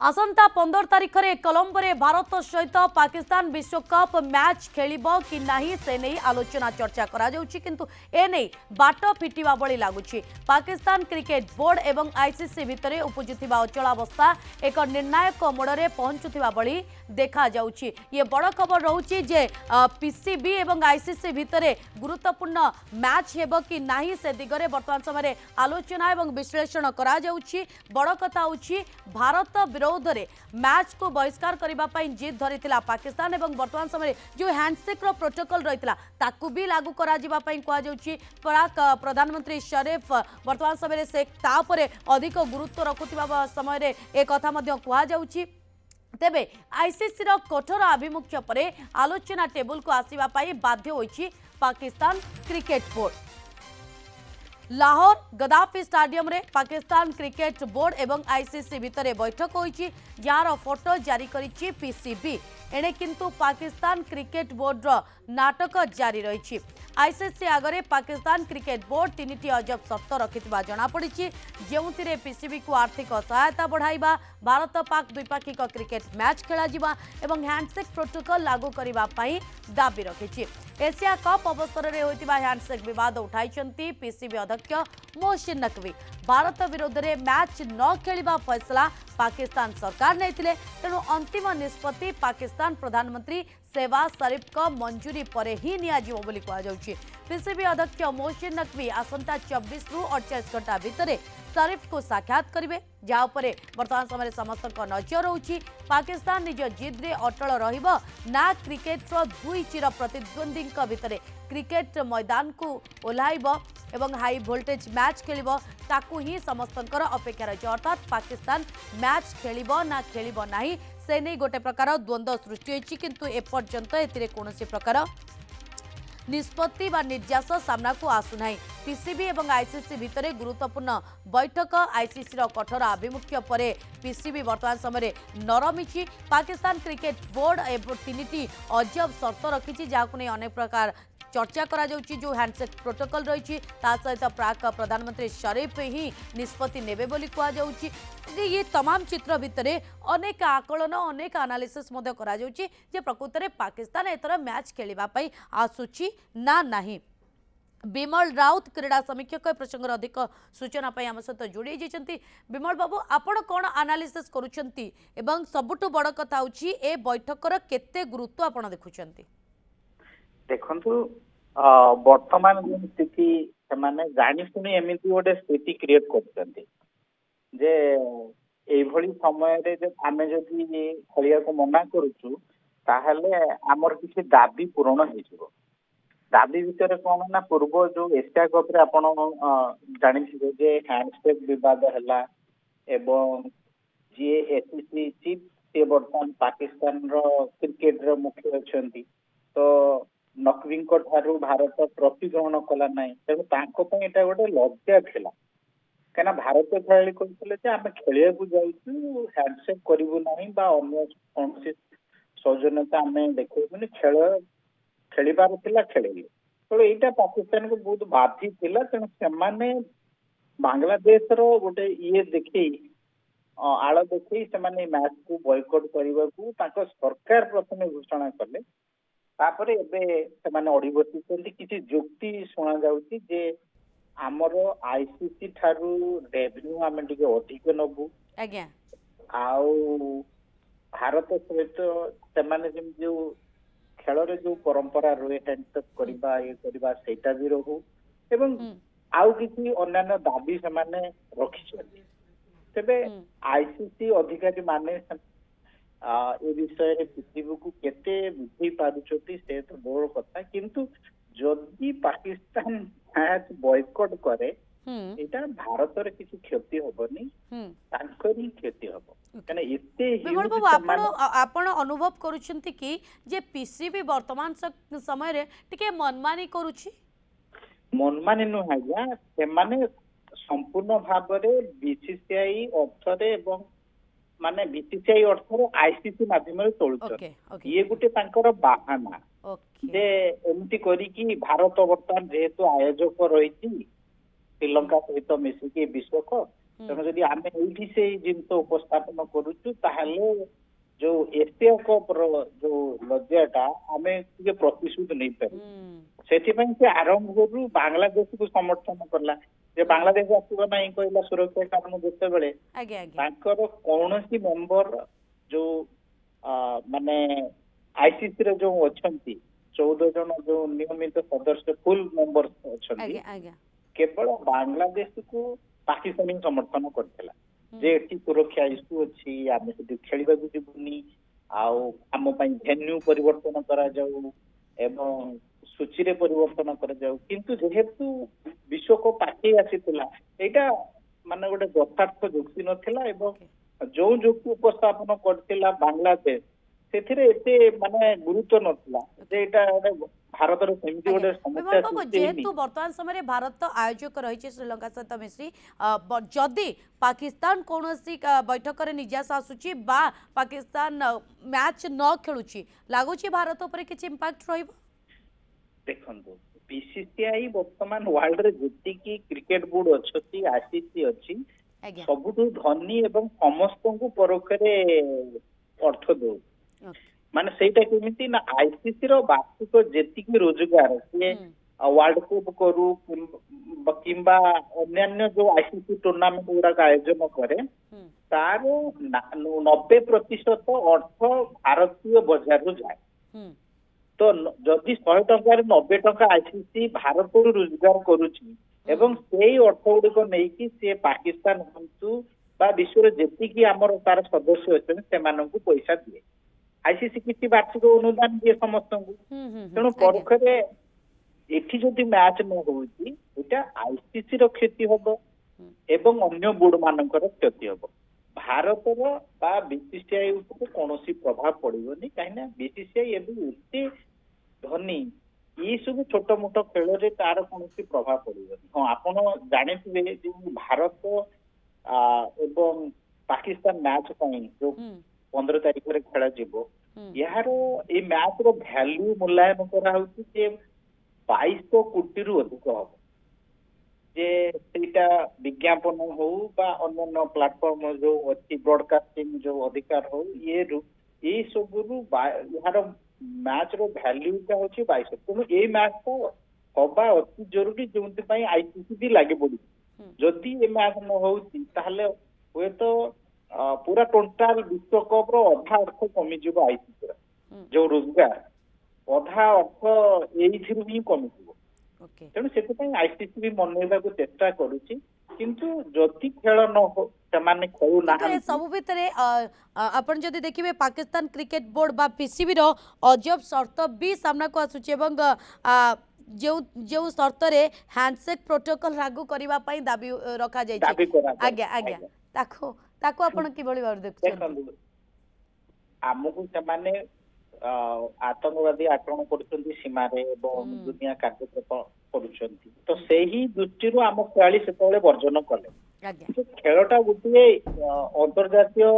आसंता 15 तारिख में कोलंबो रे भारत सहित पाकिस्तान विश्वकप मैच खेलिबो कि नहीं से नहीं आलोचना चर्चा करा जाउछि किंतु ए नहीं बाट फिटिबा बळी लागुछि। पाकिस्तान क्रिकेट बोर्ड एवं आईसीसी भितरे उपजुथिबा अचलावस्था एक निर्णायक मोड़े पहुंचुथिबा बळी देखा जाउछि। ये बड़ खबर रहउछि जे पीसीबी एवं आईसीसी भितरे गुरुत्वपूर्ण मैच हेबो कि नहीं से दिगरे वर्तमान समय आलोचना एवं विश्लेषण करा जाउछि। बड़ कथा होछि भारत विरोध रे मैच को बहिष्कार करबा पई जिद धरिथिला पाकिस्तान एवं वर्तमान समय जो हैंडशेक रो प्रोटोकॉल रहितला ताकू भी लागू करा जिबा पई कोआ जाउछि। पाक प्रधानमंत्री शरीफ वर्तमान समय से तापरे अधिक गुरुत्व रखुथिबा समय रे ए कथा मध्ये कोआ जाउछि। तेबे आईसीसी रो कठोर आभिमुख्य परे आलोचना टेबल को आसीबा पई बाध्य होइछि Pakistan cricket board. Lahore Gaddafi stadium रे पाकिस्तान क्रिकेट बोर्ड एवं आईसीसी भितरे बैठक होइछि जार फोटो जारी करिछि पीसीबी। एणे किंतु पाकिस्तान क्रिकेट बोर्ड रो नाटक जारी रहिछि। आईसीसी आगरे पाकिस्तान क्रिकेट बोर्ड तीनिटी अजब शर्त रखिथिबा जणा पड़िछि जेउथिरे पीसीबी को आर्थिक सहायता बढ़ाइबा, भारत पाक द्विपाक्षिक क्रिकेट मैच खेला जिबा एवं हैंडशेक प्रोटोकॉल लागू करबा पई दाबी रखिछि। एशिया कप अवसर में होइतिबा हैंडशेक विवाद उठाइछंती पीसीबी अध्यक्ष मोहसिन नकवी। भारत विरोध में मैच न खेलिबा फैसला पाकिस्तान सरकार नैथिले, तेणु अंतिम निष्पत्ति पाकिस्तान प्रधानमंत्री शहबाज शरीफ को मंजूरी परे ही नियाजिबो बोली कहा जाउछि। पीसीबी अध्यक्ष मोहसिन नकवी आसंता 24 रु 48 घंटा भितरे शरीफ को साक्षात करेंगे, जहाँ पर वर्तमान समय समस्त नजर होछि। पाकिस्तान निज जिद रे अटल रहिबो ना क्रिकेट दुई चिर प्रतिद्वंदी भितर क्रिकेट मैदान को ओह्लाइबो एवं हाई वोल्टेज मैच खेलिबो ताकू ही समस्तंकर अपेक्षा रही। अर्थात पाकिस्तान मैच खेलिबो ना खेलिबो नाही से नहीं गोटे प्रकार द्वंद्व सृष्टि होइछि, किंतु एपर्यंत एतिरे कोनोसी प्रकार निष्पत्ति बा निर्यास सामना को आसुना। पीसीबी एवं आईसीसी भितरे गुरुत्वपूर्ण बैठक, आईसीसी रो कठोर आभिमुख्य परे पीसीबी वर्तमान समय नरमिछि। पाकिस्तान क्रिकेट बोर्ड एवं तीनिटी अजब शर्त रखिछि जाहाकु नै अनेक प्रकार चर्चा करा जाउछि। जो हैंडशेक प्रोटोकॉल रही सहित प्राक प्रधानमंत्री शरीफ ही निष्पत्ति नेबे बोली कहा जाउछि। ये तमाम चित्र भितर अनेक आकलन अनेक एनालिसिस मध्य करा जाउछि जे प्रकृत में पाकिस्तान एथर मैच खेलिबा पई आसुछि ना नाही। विमल राउत क्रीड़ा समीक्षक प्रसंग अधिक सूचना पाई आम सहित जोड़ी जाइछन्ति। विमल बाबू आपण कोन एनालिसिस करूछन्ति एवं सबुठु बड़ कथा होछि ए बैठकर केते गुरुत्व आपण देखुछन्ति? देखंतु वर्तमान जो स्थिति से जानी एमती गोटे स्थिति क्रिएट करते जे एभली समय रे आम जदि खेलिया को मना करूछु ताहले आमर किसी दाबी पूरण हो। दाबी भितर कौन ना पूर्व जो एशिया कप रे आपण जानिथिबे जे हैंडशेक विवाद हला एवं जी एसीसी चीफ से वर्तमान पाकिस्तान रो क्रिकेट रो मुख्य अछंती तो नकवी ठारू भारत ट्रॉफी ग्रहण कला ना तेणु एटा गोटे लज्जा थिला कहीं भारत खेलाड़ी कहते आम खेलिया जाऊँ हैंडशेक करूँ ना अन्य कौन सौजन्यता आम देखनी खेल खेलिबार थिला खेलिले तो यहाँ पाकिस्तान को बहुत बाधी थिला। तेणु से बांग्लादेश रो गोटे ये देखी आड़ देखी से मैच को बॉयकॉट करने को सरकार प्रथम घोषणा कले तापर एबे अड़ी बसी किसी जुक्ति शुणा जाउछि जे आमर आईसीसी ठारू रेवेन्यू आम टिके अधिक नबू आज्ञा आउ भारत सहित से जो खेल रे जो परंपरा रहे हैंडशेक करबा ये करबा सेटा भी रहू एवं आउ किसी अन्य दाबी से माने रखिछथि। तेबे आईसीसी अधिकारी माने ए विषय पृथ्वी को केते बुझी पारुछथि से तो बड़ कथा, किंतु जदि पाकिस्तान मैच बॉयकॉट करे एटा भारत रे किसी क्षति होबनी तांकर ही क्षति होबो। कने एते विमल बाबू आपण अनुभव करूछंती कि जे पीसीबी वर्तमान समय रे टिके मनमानी करूछि? मनमानी नु हाया से माने संपूर्ण भाव रे बीसीसीआई अर्थरे एवं माने बीसीसीआई अर्थर आईसीसी माध्यम चलुछ ये गोटे तांकर बाहाना जे एमती करी कि भारत वर्तमान जेहेतु आयोजक रही श्रीलंका सहित मिसिकी विश्वकप ତେଣୁ ଯଦି ଆମେ ଏଇଠି ସେଇ ଜିନିଷ ଉପସ୍ଥାପନ କରୁଛୁ ତାହେଲେ ଯୋଉ ଏସିଆ କପ୍ ର ଯୋଉ ଲଜ୍ଜାଟା ଆମେ ଟିକେ ପ୍ରତିଶୋଧ ନେଇପାରିବୁ। ସେଥିପାଇଁ ସେ ଆରମ୍ଭରୁ ବାଂଲାଦେଶକୁ ସମର୍ଥନ କଲା ଯେ ବାଂଲାଦେଶ ଆସିବ ନାହିଁ କହିଲା ସୁରକ୍ଷା କାରଣ ଯେତେବେଳେ ଆଜ୍ଞା ଆଜ୍ଞା ତାଙ୍କର କୌଣସି ମେମ୍ବର ଯୋଉ ମାନେ ଆଇସିସି ରେ ଯୋଉ ଅଛନ୍ତି 14 ଜଣ ଯୋଉ ନିୟମିତ ସଦସ୍ୟ ଫୁଲ ମେମ୍ବର ଅଛନ୍ତି ଆଜ୍ଞା ଆଜ୍ଞା କେବଳ ବାଂଲାଦେଶକୁ ପାକିସ୍ତାନ ହିଁ ସମର୍ଥନ କରିଥିଲା ଯେ ଏଠି ସୁରକ୍ଷା ଇସ୍ୟୁ ଅଛି ଆମେ ସେଠି ଖେଳିବାକୁ ଯିବୁନି ଆଉ ଆମ ପାଇଁ ଭେନ୍ୟୁ ପରିବର୍ତ୍ତନ କରାଯାଉ ଏବଂ ସୂଚୀରେ ପରିବର୍ତ୍ତନ କରାଯାଉ କିନ୍ତୁ ଯେହେତୁ ବିଶ୍ୱକପ୍ ପାଖେଇ ଆସିଥିଲା ଏଇଟା ମାନେ ଗୋଟେ ଯଥାର୍ଥ ଯୁକ୍ତି ନଥିଲା ଏବଂ ଯୋଉ ଯୁକ୍ତି ଉପସ୍ଥାପନ କରିଥିଲା ବାଂଲାଦେଶ ସେଥିରେ ଏତେ ମାନେ ଗୁରୁତ୍ୱ ନଥିଲା ଯେ ଏଇଟା ଗୋଟେ ଭାରତର ସେମିତି ଗୋଟେ ସମସ୍ୟା ବିମଲ ବାବୁ ସୃଷ୍ଟି ହେଇନି। जेहेतु वर्तमान समय भारत आयोजक रही श्रीलंका सहित मिश्री जदि पाकिस्तान कौन बैठक में निजास आसूची बा पाकिस्तान मैच न खेलुची लगुच भारत उपर किछि इंपैक्ट रहिबो देखंतु बीसीसीआई वर्तमान वर्ल्ड रे जेतिकी क्रिकेट बोर्ड अछि आईसीसी अछि आज्ञा सबुठु धनी एवं समस्तଙ୍କୁ ପରୋକ୍ଷରେ ଅର୍ଥ ଦଉ ମାନେ ସେଇଟା କେମିତି ନା ଆଇସିସି ର ବାର୍ଷିକ ଯେତିକି ରୋଜଗାର ସିଏ ୱାର୍ଲଡ କପ୍ କରୁ କିମ୍ବା ଅନ୍ୟାନ୍ୟ ଯୋଉ ଆଇସିସି ଟୁର୍ଣ୍ଣାମେଣ୍ଟ ଗୁଡାକ ଆୟୋଜନ କରେ ତାର 90% ଅର୍ଥ ଭାରତୀୟ ବଜାରରୁ ଯାଏ। ତ ଯଦି 100 ଟଙ୍କାରେ 90 ଟଙ୍କା ଆଇସିସି ଭାରତରୁ ରୋଜଗାର କରୁଛି ଏବଂ ସେଇ ଅର୍ଥ ଗୁଡିକ ନେଇକି ସେ ପାକିସ୍ତାନ ହୁଅନ୍ତୁ ବା ବିଶ୍ୱରେ ଯେତିକି ଆମର ତାର ସଦସ୍ୟ ଅଛନ୍ତି ସେମାନଙ୍କୁ ପଇସା ଦିଏ। ଆଇସିସି କିଛି ବାର୍ଷିକ ଅନୁଦାନ ଦିଏ ସମସ୍ତଙ୍କୁ ତେଣୁ ପରୋକ୍ଷରେ ଏଠି ଯଦି ମ୍ୟାଚ ନ ହଉଛି ଏଇଟା ଆଇସିସି ର କ୍ଷତି ହବ ଏବଂ ଅନ୍ୟ ବୋର୍ଡ ମାନଙ୍କର କ୍ଷତି ହବ। ଭାରତର ବା ବିସିସିଆଇ ଉପରେ କୌଣସି ପ୍ରଭାବ ପଡିବନି କାହିଁକିନା ବିସିସିଆଇ ଏବେ ଏତେ ଧନୀ ଏଇ ସବୁ ଛୋଟ ମୋଟ ଖେଳରେ ତାର କୌଣସି ପ୍ରଭାବ ପଡିବନି। ହଁ ଆପଣ ଜାଣିଥିବେ ଯେ ଭାରତ ଏବଂ ପାକିସ୍ତାନ ମ୍ୟାଚ ପାଇଁ ଯୋଉ 15 ତାରିଖରେ ଖେଳାଯିବ ଏହାର ଏଇ ମ୍ୟାଚ ର ଭ୍ୟାଲ୍ୟୁ ମୂଲ୍ୟାୟନ କରାହଉଛି ଯେ 2200 କୋଟିରୁ ଅଧିକ ହବ ଯେ ସେଇଟା ବିଜ୍ଞାପନ ହଉ ବା ଅନ୍ୟାନ୍ୟ ପ୍ଲାଟଫର୍ମ ଯୋଉ ଅଛି ବ୍ରଡକାଷ୍ଟିଂ ଯୋଉ ଅଧିକାର ହଉ ଏଇ ସବୁରୁ ଏହାର ମ୍ୟାଚ ର ଭ୍ୟାଲ୍ୟୁଟା ହଉଛି 2200। ତେଣୁ ଏଇ ମ୍ୟାଚ ଟା ହବା ଅତି ଜରୁରୀ ଯୋଉଥିପାଇଁ ଆଇସିସି ବି ଲାଗି ପଡୁଛି। ଯଦି ଏ ମ୍ୟାଚ ନ ହଉଛି ତାହେଲେ ହୁଏତ ପୁରା ଟୋଟାଲ ବିଶ୍ୱକପ ର ଅଧା ଅର୍ଥ କମିଯିବ ଆଇସିସି ର ଯୋଉ ରୋଜଗାର ଅଧା ଅର୍ଥ ଏଇଥିରୁ ହିଁ କମିଯିବ। ତେଣୁ ସେଥିପାଇଁ ଆଇସିସି ବି ମନେଇବାକୁ ଚେଷ୍ଟା କରୁଛି କିନ୍ତୁ ଯଦି ଖେଳ ନ ହଉ ସେମାନେ ଖେଳୁନାହାନ୍ତି ସବୁ भितर आपण जदि देखिए पाकिस्तान क्रिकेट बोर्ड बा पीसीबी रो अजब शर्त भी सामना को आसुची एवं जो जो शर्त रे हैंडशेक प्रोटोकॉल लागू करबा पई दाबी रखा जाय छी। आज्ञा आज्ञा ताको ताको आपण किबळी बार देखछन ଆମକୁ ସେମାନେ ଆତଙ୍କବାଦୀ ଆକ୍ରମଣ କରୁଛନ୍ତି ସୀମାରେ ଏବଂ ଦୁନିଆ କାର୍ଯ୍ୟକଳାପ କରୁଛନ୍ତି ତ ସେହି ଦୃଷ୍ଟିରୁ ଆମ ଖେଳାଳି ସେତେବେଳେ ବର୍ଜନ କଲେ। ଖେଳଟା ଗୋଟିଏ ଅନ୍ତର୍ଜାତୀୟ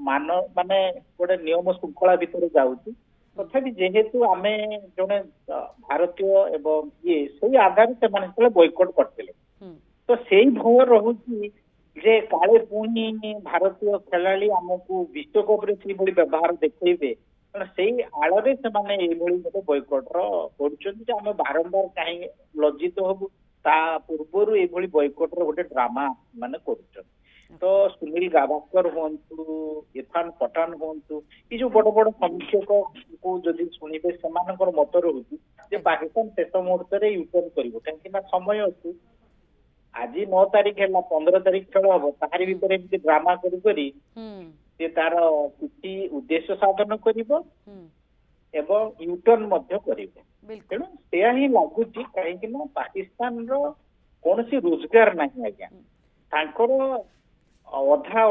ମାନେ ଗୋଟେ ନିୟମ ଶୃଙ୍ଖଳା ଭିତରେ ଯାଉଛି ତଥାପି ଯେହେତୁ ଆମେ ଜଣେ ଭାରତୀୟ ଏବଂ ସେଇ ଆଧାରରେ ସେମାନେ ସେତେବେଳେ ବୟକଟ କରିଥିଲେ ତ ସେଇ ଭୟ ରହୁଛି ଯେ କାଳେ ପୁଣି ଭାରତୀୟ ଖେଳାଳି ଆମକୁ ବିଶ୍ୱକପରେ ସେଇଭଳି ବ୍ୟବହାର ଦେଖେଇବେ କାରଣ ସେଇ ଆଳରେ ସେମାନେ ଏଇଭଳି ଗୋଟେ ବୟକଟର କରୁଛନ୍ତି ଯେ ଆମେ ବାରମ୍ବାର କାହିଁକି ଲଜ୍ଜିତ ହବୁ ତା ପୂର୍ବରୁ ଏଇଭଳି ବୟକଟର ଗୋଟେ ଡ୍ରାମା ମାନେ କରୁଛନ୍ତି। ତ ସୁନୀଲ ଗାଭାସ୍କର ହୁଅନ୍ତୁ ଇରଫାନ ପଠାନ ହୁଅନ୍ତୁ ଏଇ ଯୋଉ ବଡ ବଡ ସମୀକ୍ଷକ କୁ ଯଦି ଶୁଣିବେ ସେମାନଙ୍କର ମତ ରହୁଛି ଯେ ପାକିସ୍ତାନ ଶେଷ ମୁହୂର୍ତ୍ତରେ ୟୁଟର୍ନ କରିବ କାହିଁକି ନା ସମୟ ଅଛି ଆଜି 9 ତାରିଖ ହେଲା 15 ତାରିଖ ଖେଳ ହବ ତାହାରି ଭିତରେ ଏମିତି ଡ୍ରାମା କରି ସେ ତାର କିଛି ଉଦ୍ଦେଶ୍ୟ ସାଧନ କରିବ ଏବଂ ୟୁଟର୍ନ ମଧ୍ୟ କରିବ। ତେଣୁ ସେୟା ହିଁ ଲାଗୁଛି କାହିଁକି ନା ପାକିସ୍ତାନର କୌଣସି ରୋଜଗାର ନାହିଁ ଆଜ୍ଞା ତାଙ୍କର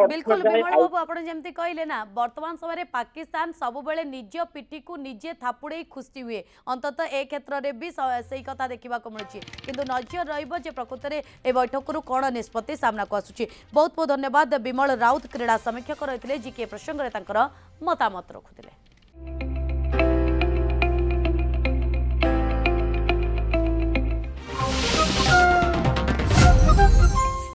बिल्कुल विमल बाबू आप जमी कहले ना वर्तमान समय पाकिस्तान सब बेले निज पिटी को निजे थापुड़े खुशी हुए अंतत ए क्षेत्र में भी सही कथा देखा मिलूँ किंतु नजर रे प्रकृत में ए बैठक कौन निष्पत्ति सामना को आसूची। बहुत बहुत धन्यवाद विमल राउत क्रीड़ा समीक्षक रही जी के प्रसंग में मतामत रखुले।